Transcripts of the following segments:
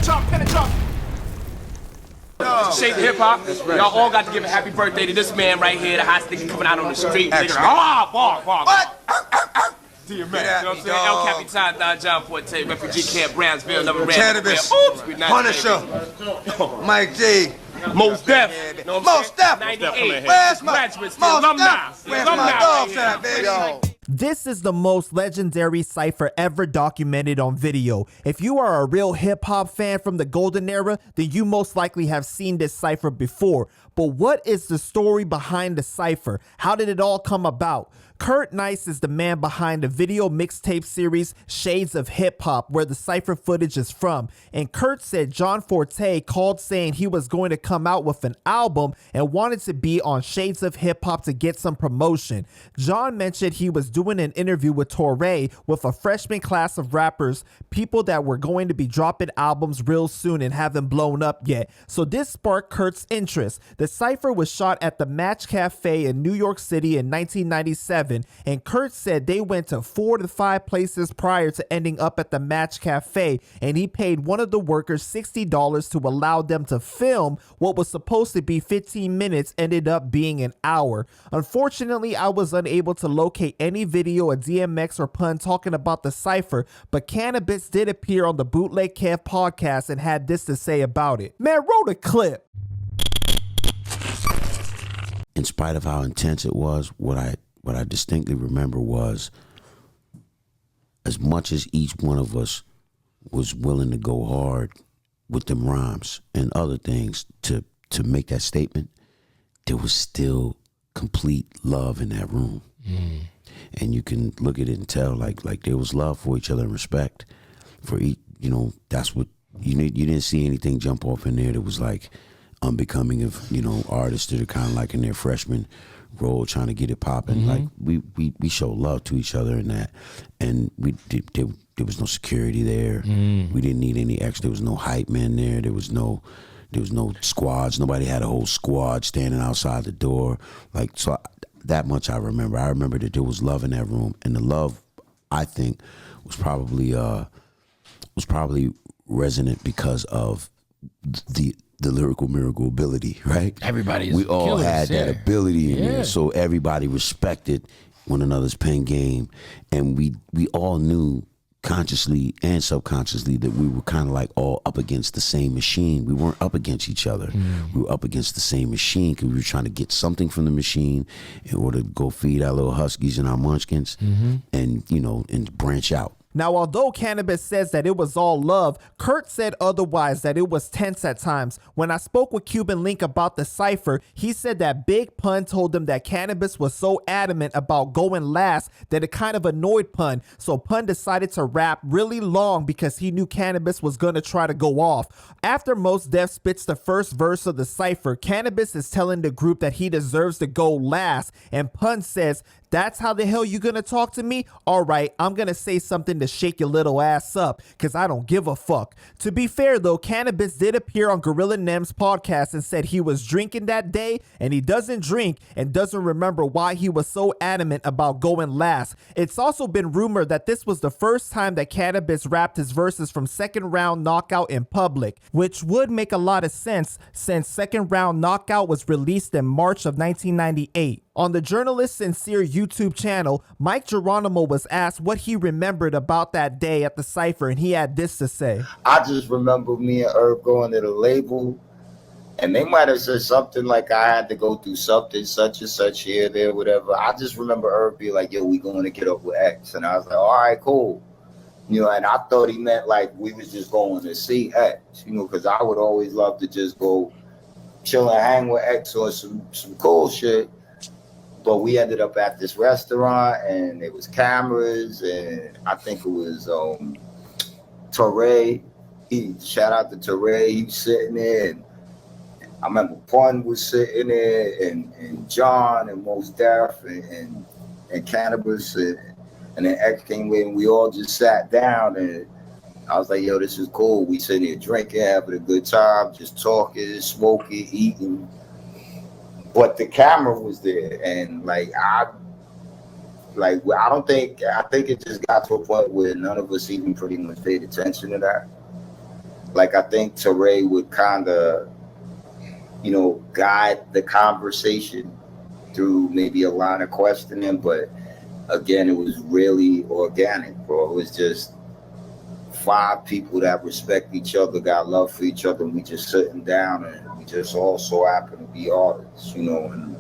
Shake Hip Hop. Y'all all got to give a happy birthday to this man right here, the hot sticker coming out on the street. What? DMX, you know what I'm saying? El Capitan, Don John Forte, Refugee Camp, Brownsville, another Canibus, Punisher, Mike G. Most Def. Most Def. Where's my graduates? Alumni. Where's my dogs at, baby? This is the most legendary Cypher ever documented on video. If you are a real hip-hop fan from the golden era, then you most likely have seen this Cypher before. But what is the story behind the Cypher? How did it all come about? Kurt Nice is the man behind the video mixtape series Shades of Hip Hop, where the Cypher footage is from. And Kurt said John Forte called saying he was going to come out with an album and wanted to be on Shades of Hip Hop to get some promotion. John mentioned he was doing an interview with Torre with a freshman class of rappers, people that were going to be dropping albums real soon and haven't blown up yet. So this sparked Kurt's interest. The Cypher was shot at the Match Cafe in New York City in 1997. And Kurt said they went to 4 to 5 places prior to ending up at the Match Cafe, and he paid one of the workers $60 to allow them to film what was supposed to be 15 minutes ended up being an hour. Unfortunately, I was unable to locate any video of DMX or Pun talking about the Cypher, but Canibus did appear on the Bootleg Kev podcast and had this to say about it. Man, roll the clip. In spite of how intense it was, what I distinctly remember was, as much as each one of us was willing to go hard with them rhymes and other things to make that statement, there was still complete love in that room. And you can look at it and tell like there was love for each other and respect for each, you know. That's what you didn't see anything jump off in there that was like unbecoming of, you know, artists that are kind of like in their freshman role trying to get it popping. Like we show love to each other in that, and there was no security there. We didn't need any extra. There was no hype man there. There was no squads. Nobody had a whole squad standing outside the door. Like, so that much I remember. I remember that there was love in that room, and the love, I think, was probably resonant because of the lyrical miracle ability, right? We all had that ability in there, so everybody respected one another's pen game, and we all knew consciously and subconsciously that we were kind of like all up against the same machine. We weren't up against each other. We were up against the same machine because we were trying to get something from the machine in order to go feed our little huskies and our munchkins, and, you know, and branch out. Now, although Canibus says that it was all love, Kurt said otherwise, that it was tense at times. When I spoke with Cuban Link about the Cypher, he said that Big Pun told him that Canibus was so adamant about going last that it kind of annoyed Pun. So Pun decided to rap really long because he knew Canibus was going to try to go off. After Mos Def spits the first verse of the Cypher, Canibus is telling the group that he deserves to go last, and Pun says, "That's how the hell you gonna talk to me? All right, I'm gonna say something to shake your little ass up, cause I don't give a fuck." To be fair though, Canibus did appear on Gorilla Nem's podcast and said he was drinking that day, and he doesn't drink and doesn't remember why he was so adamant about going last. It's also been rumored that this was the first time that Canibus rapped his verses from Second Round Knockout in public, which would make a lot of sense since Second Round Knockout was released in March of 1998. On the Journalist Sincere YouTube channel, Mike Geronimo was asked what he remembered about that day at the Cypher, and he had this to say. I just remember me and Herb going to the label, and they might have said something like I had to go through something such and such here, there, whatever. I just remember Herb being like, "Yo, we going to get up with X." And I was like, "All right, cool." You know, and I thought he meant like we was just going to see X, you know, because I would always love to just go chill and hang with X on some cool shit. But we ended up at this restaurant, and there was cameras, and I think it was Torre. Shout out to Torre. He was sitting there, and I remember Pun was sitting there, and John, and Mos Def, and Canibus, and then X came in, and we all just sat down, and I was like, "Yo, this is cool." We sitting here drinking, having a good time, just talking, smoking, eating. But the camera was there, and I think it just got to a point where none of us even pretty much paid attention to that. like I think Teray would kind of, you know, guide the conversation through maybe a line of questioning, but again, it was really organic, bro. It was just 5 people that respect each other, got love for each other, and we just sitting down, and we just all so happen to be artists, you know, and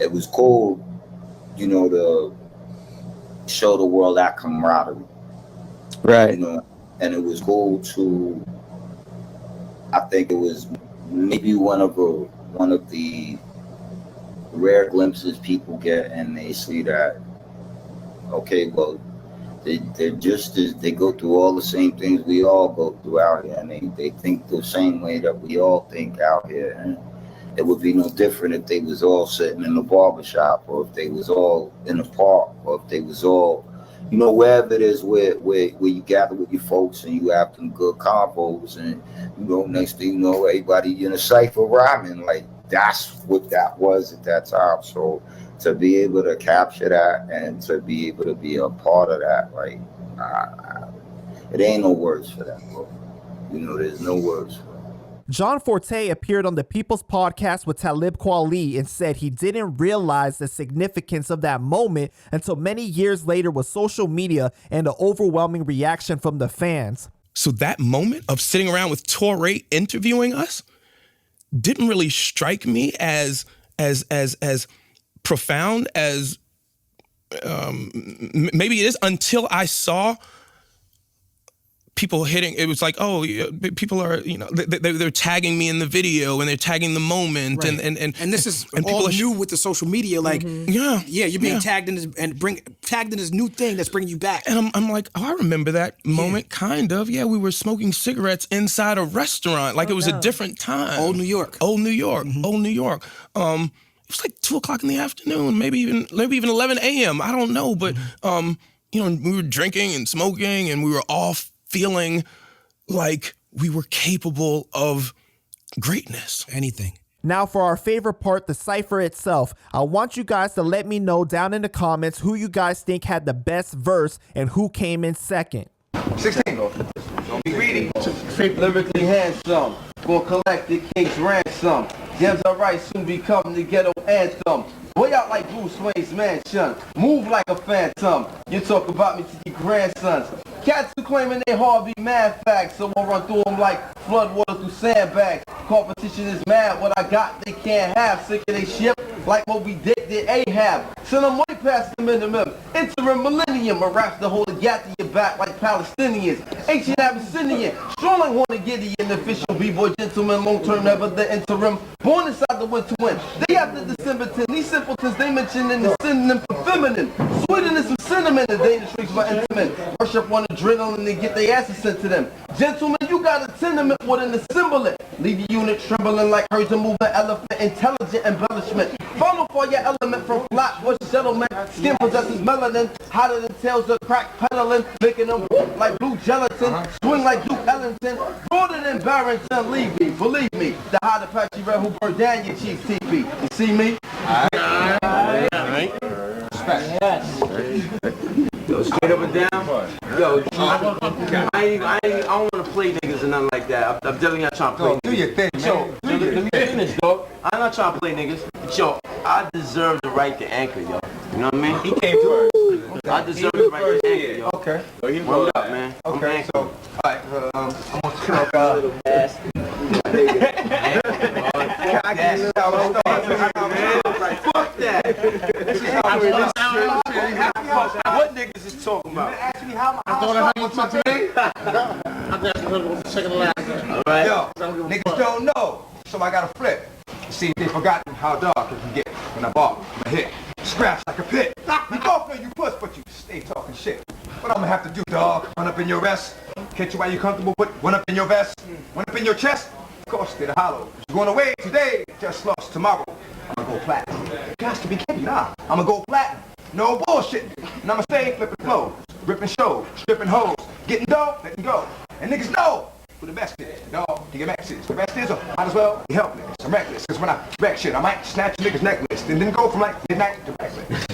it was cool, you know, to show the world that camaraderie. Right. You know, and it was cool to, I think it was maybe one of the rare glimpses people get, and they see that, okay, well, they're just as, they go through all the same things we all go through out here, and they think the same way that we all think out here. And it would be no different if they was all sitting in the barbershop, or if they was all in the park, or if they was all, you know, wherever it is where you gather with your folks and you have them good combos, and, you know, next thing you know, everybody in a Cypher rhyming. Like, that's what that was at that time. So to be able to capture that and to be able to be a part of that, like, it ain't no words for that, bro. You know, there's no words for it. John Forte appeared on the People's Podcast with Talib Kweli and said he didn't realize the significance of that moment until many years later with social media and the overwhelming reaction from the fans. So that moment of sitting around with Touré interviewing us didn't really strike me as profound as maybe it is, until I saw people hitting. It was like, oh, people are, you know, they're tagging me in the video, and they're tagging the moment, right. and this is and all new with the social media, like you're being tagged in this, and tagged in this new thing that's bringing you back. And I'm like, oh, I remember that moment, kind of. Yeah, we were smoking cigarettes inside a restaurant, like it was a different time. Old New York. Old New York. It was like 2:00 in the afternoon, maybe even 11 a.m. I don't know, but you know, we were drinking and smoking, and we were all feeling like we were capable of greatness. Anything. Now for our favorite part, the Cypher itself. I want you guys to let me know down in the comments who you guys think had the best verse and who came in second. 16. Don't be greedy. Lyrically handsome. Gonna collect the king's ransom. Gems are right, soon become the ghetto anthem. Way out like Bruce Wayne's mansion. Move like a phantom. You talk about me to your grandsons. Cats who claiming they hard be mad facts, so we'll run through them like flood water through sandbags. Competition is mad, what I got they can't have. Sick of they ship like Moby Dick did Ahab. Send them way past the minimum. Interim millennium, a raps to hold a gap to your back like Palestinians. Ancient Abyssinian, strong like Hornet Gideon, official b-boy gentleman, long term never the interim. Born inside the winter wind. They after December 10, these simpletons they mention in the synonym for feminine. Sweetness some cinnamon, the Danish streets by intimate. Worship one adrenaline and get their asses sent to them. Gentlemen, you got a tenement, wouldn't assemble it. Leave the unit trembling like herds and moving elephant. Intelligent embellishment. Follow for your element from flatbush gentlemen. Skin possesses melanin, hotter than tails of crack peddling, making them whoop like blue gelatin. Swing like Duke Ellington, broader than Barrington. Leave me, believe me. The hot Apache Red who burned down your chief TP. You see me? Alright. Yo, straight up and down. Yo, I don't want to play niggas and nothing like that. I'm definitely not trying to play. Do your thing, man. Yo, let me finish, dog. I'm not trying to play niggas. Yo, I deserve the right to anchor, yo. You know what I mean? He came first. I deserve the right to anchor, yo. Okay. Word up, man. Okay, so, alright, I'm gonna talk Fuck that. What niggas is talking about? Alright. Yo, niggas don't know, so I gotta flip. See if they forgotten how dark it can get when I bark, I hit, scratch like a pit. You both know you puss, but you stay talking shit. What I'm gonna have to do, dog? Run up in your rest, catch you while you comfortable, put one up in your vest, one up in your chest. Of course, they're the hollow. You're going away today, just lost tomorrow. I'm gonna go platinum. Guys to be kidding, nah. I'm gonna go platinum. No bullshit. And I'ma stay flipping clothes, ripping shows, stripping hoes, getting dough, letting go. And niggas know who the best is. Dog, DMX is. The best is, might as well be helpless. I'm reckless, cause when I wreck shit, I might snatch a nigga's necklace and then go from like midnight to reckless.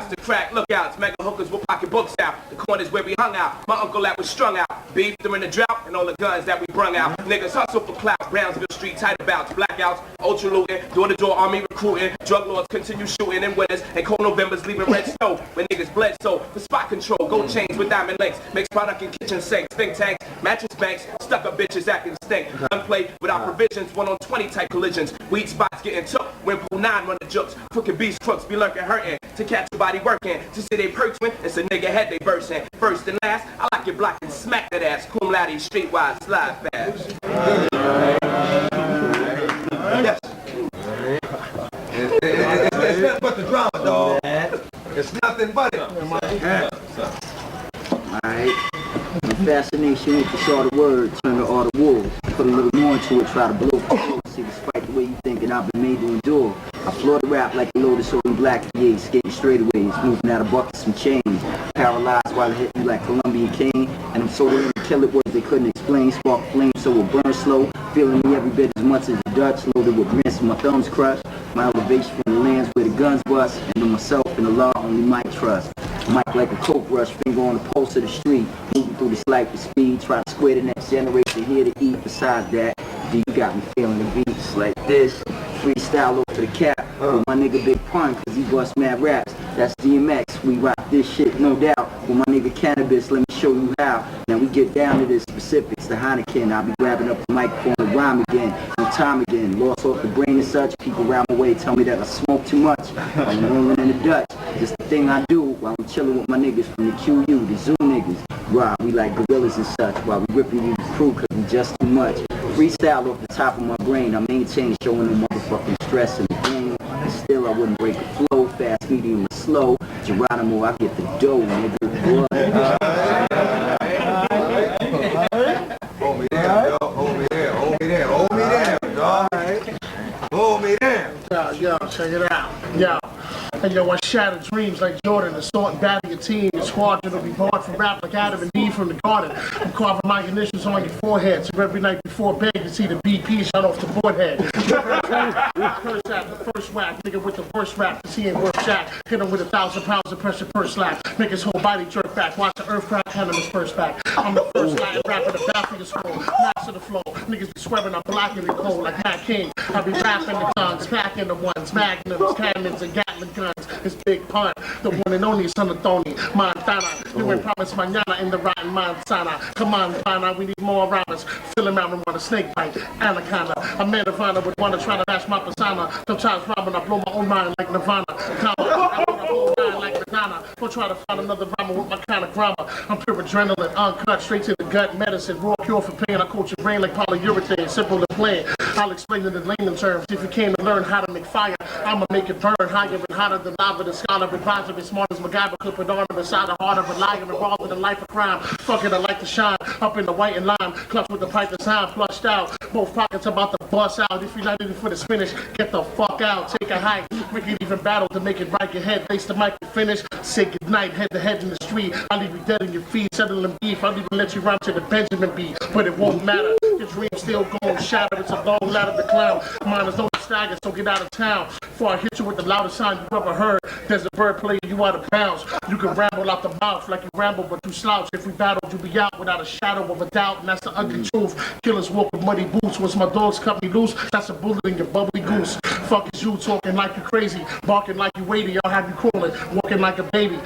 to crack lookouts. Mega hookers will pocket books out. The corners where we hung out. My uncle that was strung out. Beef during the drought and all the guns that we brung out. Niggas hustle for clout. Brownsville Street tight abouts. Blackouts, ultra looting. Door-to-door army recruiting. Drug lords continue shooting in winters. And cold Novembers leaving red snow. When niggas bled so. For spot control. Gold chains with diamond links. Makes product in kitchen sinks. Think tanks. Mattress banks. Stuck up bitches acting stink. Gunplay without provisions. 1 on 20 type collisions. Weed spots getting took. When pool 9 run the jokes. Crooked beast crooks be lurking hurting. To catch your body working. To see they perch when it's a nigga head they bursting. First and last, I like it black and smack that ass. Cum laude, streetwise, slide fast. Yes. It's nothing but the drama, dog. It's nothing but it. Alright. My fascination with the shorter word, turn to all the wool. Put a little more into it, try to blow through. See, despite the way you thinking, I've been made to endure. I floor the rap like a loaded sword in black PAs, skating straightaways, moving out of buckets and chains. Paralyzed while I hit you like Colombian cane. And I'm so willing to kill it, words they couldn't explain. Spark flame so it burn slow. Feeling me every bit as much as the Dutch, loaded with rinse, my thumbs crushed. My elevation from the lands where the guns bust. And to myself and the law only might trust. Mic like a coke rush, finger on the pulse of the street. Moving through this life with speed, try to square the next generation here to eat. Besides that, you got me feeling the beats like this. Freestyle over the cap with my nigga Big Pun, cause he bust mad raps. That's DMX, we rock this shit, no doubt. With my nigga Canibus, let me show you how. Now we get down to the specifics, the Heineken. I'll be grabbing up the microphone and rhyme again, no time again. Lost off the brain and such, people around my way tell me that I smoke too much. I'm rolling in the Dutch, just the thing I do while I'm chilling with my niggas from the QU, the Zoo niggas. Right, we like gorillas and such, while we ripping you the crew cause we just too much. Freestyle off the top of my brain, I maintain showing no motherfucking stress in the game. And still I wouldn't break a flow, fast, medium, or slow. Geronimo, I get the dough, nigga. Hold me down, dog. Hold me down. Hold me down. Hold me down, dog. Hold me down. Yo, check it out. Yo. And yo, I shatter dreams like Jordan, assault and battle your team. Your squadron will be barred from rap like Adam and Eve from the garden. I'm carving my initials on your forehead, so every night before bed you see the BP shut off the board head. Curse at the first whack, nigga with the worst rap, cause he ain't worth jack. Hit him with 1,000 pounds of pressure per slap. Make his whole body jerk back, watch the earth crack, hand him his first back. I'm the first Latin rapper to back for your skull, master the flow. Niggas be swearing I'm black and cold like Matt King. I be rapping the guns, packing the ones, magnums, cannons, and Gatling guns. It's Big Pun, the one and only son of Tony Montana. You ain't promised mañana in the rotten Montana. Come on, Pana, we need more rappers. Fill him out and want a snake bite. Anaconda, a man of honor would want to try to bash my persona. Sometimes rhyming, I blow my own mind like Nirvana. Comma, I want a whole line like Madonna. Go try to find another rhymer with my kind of grammar. I'm pure adrenaline, uncut, straight to the gut medicine. Raw cure for pain, I coat your brain like polyurethane. Simple and plain. I'll explain it in layman terms. If you came to learn how to make fire, I'ma make it burn higher and hotter than lava. The scholar advisor as smart as MacGyver could put on beside the heart of a liar involved in a life of crime. Fuck it, I like to shine up in the white and lime. Clutch with the pipe and sound flushed out. Both pockets about to bust out. If you're not in for the finish, get the fuck out. Take a hike. We can even battle to make it right. Your head, face the mic and finish. Say goodnight, head to head in the street. I'll leave you dead in your feet, settling beef. I'll even let you rhyme to the Benjamin beat, but it won't matter. Your dream's still going shatter. It's a long ladder to climb. Mine is no stagger, so get out of town. Before I hit you with the loudest sound you ever heard, there's a bird playing you out of bounds. You can ramble out the mouth like you ramble, but you slouch. If we battled, you'll be out without a shadow of a doubt, and that's the ugly truth. Killers walk with muddy boots. Once my dogs cut me loose, that's a bullet in your bubbly goose. Fuck is you talking like you crazy, barking like you weighty. I'll have you crawling, walking like a baby.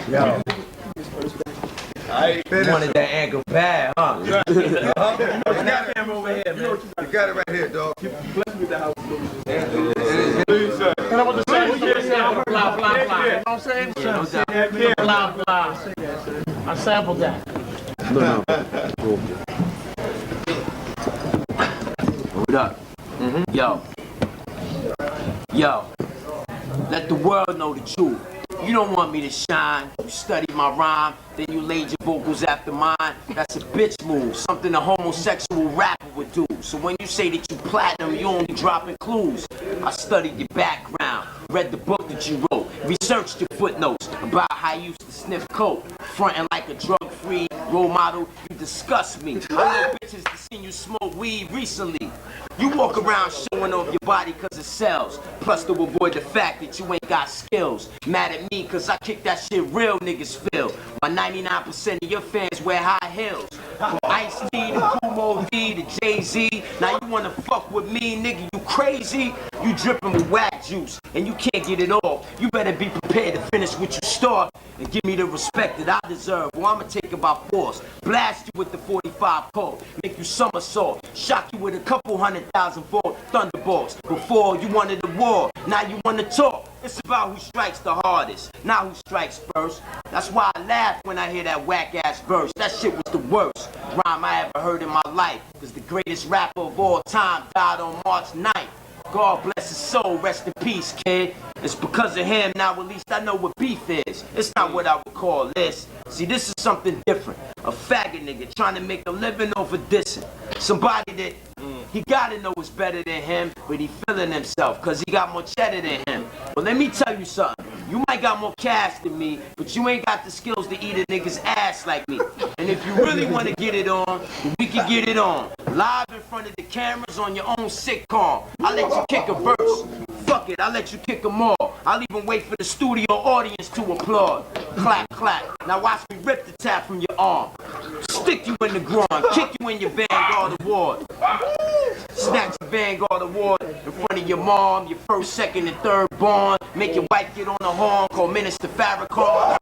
Yo. I wanted that ankle bad, huh? You got it right here, dog. And I want to say, blah, blah, blah. You know what I'm saying? Blah, blah. I sampled that. No. Hold up. Yo. Let the world know the truth. You don't want me to shine. You study my rhyme, then you laid your vocals after mine. That's a bitch move, something a homosexual rapper would do. So when you say that you platinum, you only dropping clues. I studied your background. read the book that you wrote, researched your footnotes about how you used to sniff coke, fronting like a drug-free role model. You disgust me. I know bitches that seen you smoke weed recently. You walk around showing off your body cause it sells, plus to avoid the fact that you ain't got skills. Mad at me cause I kick that shit real niggas feel. My 99% of your fans wear high heels. From Ice-T to Kumo D to Jay-Z. Now you wanna fuck with me, nigga, you crazy? You dripping with whack juice and you can't get it off. You better be prepared to finish what you start and give me the respect that I deserve, or I'ma take it by force. Blast you with the 45 pole, make you somersault, shock you with a couple 100,000-volt thunderbolts. Before you wanted a war, now you wanna talk. It's about who strikes the hardest, not who strikes first. That's why I laugh when I hear that whack-ass verse. That shit was the worst rhyme I ever heard in my life, cause the greatest rapper of all time died on March 9th. God bless his soul, rest in peace, kid. It's because of him, now at least I know what beef is. It's not what I would call this. See, this is something different. A faggot nigga trying to make a living over dissing. Somebody that he gotta know is better than him, but he feeling himself cause he got more cheddar than him. But let me tell you something. You might got more cash than me, but you ain't got the skills to eat a nigga's ass like me. And if you really want to get it on, we can get it on. Live in front of the cameras on your own sitcom. I'll let you kick a verse. Fuck it, I'll let you kick them all. I'll even wait for the studio audience to applaud. Clap, clap. Now watch me rip the tap from your arm. Stick you in the groin, kick you in your Vanguard Award. Snatch your Vanguard Award in front of your mom, your first, second, and third born. Make your wife get on the horn, call Minister Farrakhan.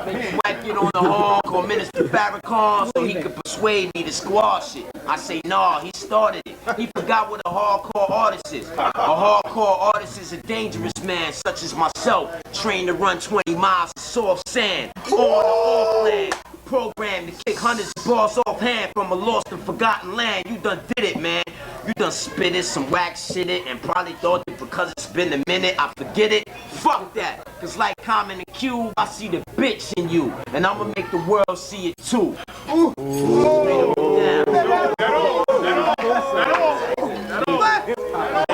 Make your wife get on the horn, call Minister Farrakhan so he could persuade me to squash it. I say, nah, he started it. He forgot what a hardcore artist is. A hardcore artist is a dangerous man, such as myself, trained to run 20 miles of soft sand, on or off land. Programmed to kick hundreds of bars off hand from a lost and forgotten land. You done did it, man. You done spit it, some whack shit it, and probably thought that because it's been a minute, I forget it. Fuck that. Cause like Common and Cube, I see the bitch in you. And I'ma make the world see it too. Ooh. Straight up and down.